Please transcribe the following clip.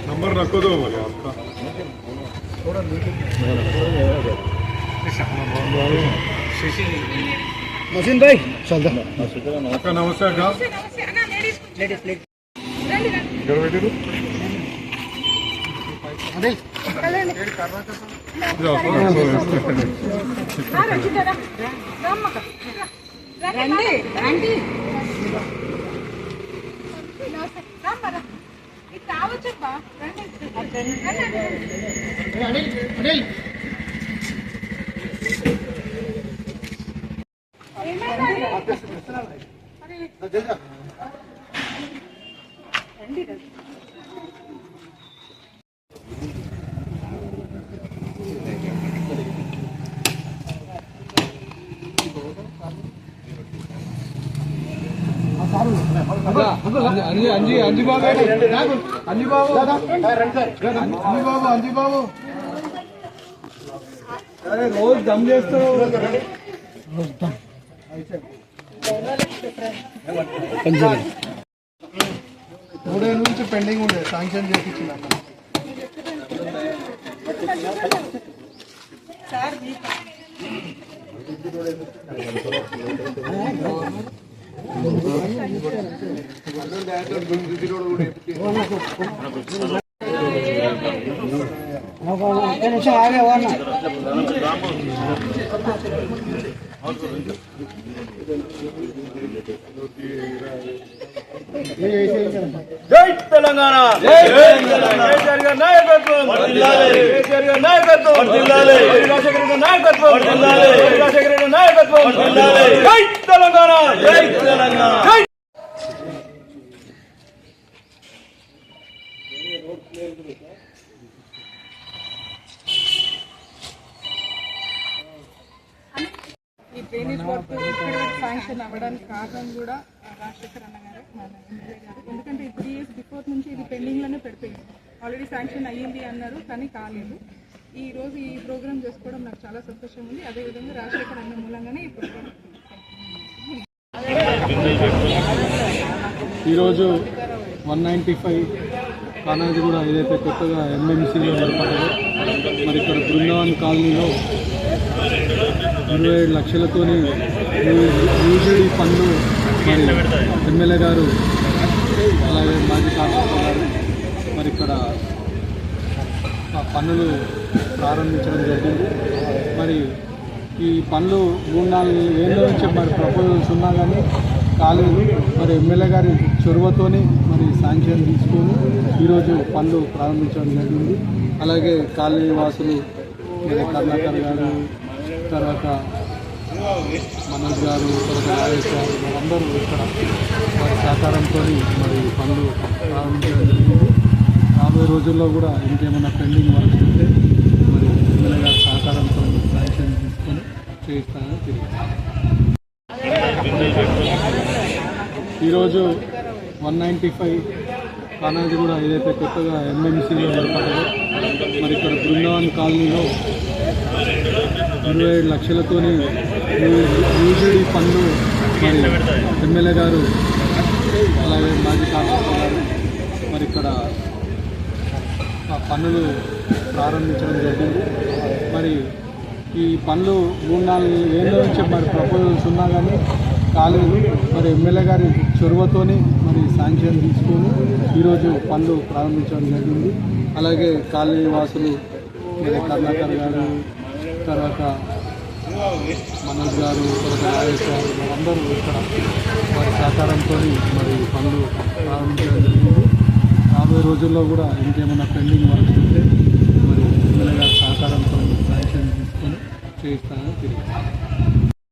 Number रखो दो बोले आपका थोड़ा मशीन भाई चल आपका नमस्कार का अंजी बाबू अरे रोज दम చేస్తావు మూడేళ్ళ నుంచి పెండింగ్ ఉండే శాంక్షన్ చేయించిన आगे वाला జై తెలంగాణ కేసీఆర్ గారి నాయకత్వం కేసీఆర్ గారి నాయకత్వం రాజశేఖర రెడ్డి నాయకత్వం రాజశేఖర రెడ్డి నాయకత్వం జై తెలంగాణ జై తెలంగాణ జై ఈ డ్రైనేజ్ వర్క్ శాంక్షన్ అవ్వడానికి కారణం కూడా రాజశేఖర్ అన్న గారు మన ఎమ్మెల్యే గారు. ఎందుకంటే 3 years బిఫోర్ నుంచి ఇది పెండింగ్లోనే పడిపోయింది. ఆల్రెడీ శాంక్షన్ అయ్యింది అన్నారు కానీ కాలేదు. ఈ రోజు ఈ ప్రోగ్రామ్ చేసుకోవడం నాకు చాలా సంతోషం ఉంది. అదేవిధంగా రాజశేఖర్ అన్న మూలంగానే ఈ ప్రోగ్రామ్. ఈరోజు 195 కానాజీ కూడా ఏదైతే కొత్తగా ఎంఎంసీలో ఏర్పడ్డదో మరి ఇక్కడ బృందావన్ కాలనీలో 27 లక్షలతోని యూజీడీ పనులు మరి ఎమ్మెల్యే గారు అలాగే మాజీ కార్పొరేటర్ గారు మరి ఇక్కడ పనులు ప్రారంభించడం జరిగింది. మరి ఈ పనులు 3-4 ఏళ్ళ నుంచి మరి ప్రపోజల్స్ ఉన్నా కానీ కాలేదు. మరి ఎమ్మెల్యే గారి చొరవతోని మరి శాంక్షన్ తీసుకొని ఈరోజు పనులు ప్రారంభించడం జరిగింది. అలాగే కాలనీ వాసులు మరి కర్ణాకర్ గారు, తర్వాత మనోజ్ గారు, తర్వాత రాజేష్ గారు అందరూ ఇక్కడ వారి సహకారంతో మరి పనులు ప్రారంభించడం జరిగింది. రాబోయే రోజుల్లో కూడా ఇంకేమైనా పెండింగ్ వర్క్స్ ఉంటే మరి ఎమ్మెల్యే గారి సహకారంతో శాంక్షన్ తీసుకొని చేయిస్తానని తెలియదు. ఈరోజు 195 కానాజీ కూడా ఏదైతే కొత్తగా ఎంఎంసీలో ఏర్పడ్డదో మరి ఇక్కడ బృందావన్ కాలనీలో 27 లక్షలతోని యూజీడీ పనులు మరి ఎమ్మెల్యే గారు అలాగే మాజీ కార్పొరేటర్ గారు మరి ఇక్కడ పనులు ప్రారంభించడం జరిగింది. మరి ఈ పనులు 3-4 ఏళ్ళ నుంచి మరి ప్రపోజల్స్ ఉన్నా కానీ కాలేదు. మరి ఎమ్మెల్యే గారి చొరవతోని మరి శాంక్షన్ తీసుకొని ఈరోజు పనులు ప్రారంభించడం జరిగింది. అలాగే కాలనీ వాసులు మరి కర్ణాకర్ గారు, తర్వాత మనోజ్ గారు, తర్వాత రాజేష్ గారు అందరూ ఇక్కడ వారి సహకారంతో మరి పనులు ప్రారంభించడం జరిగింది. రాబోయే రోజుల్లో కూడా ఇంకేమైనా పెండింగ్ వర్క్స్ ఉంటే మరి ఎమ్మెల్యే గారి సహకారంతో శాంక్షన్ తీసుకొని చేయిస్తానని తెలియదు.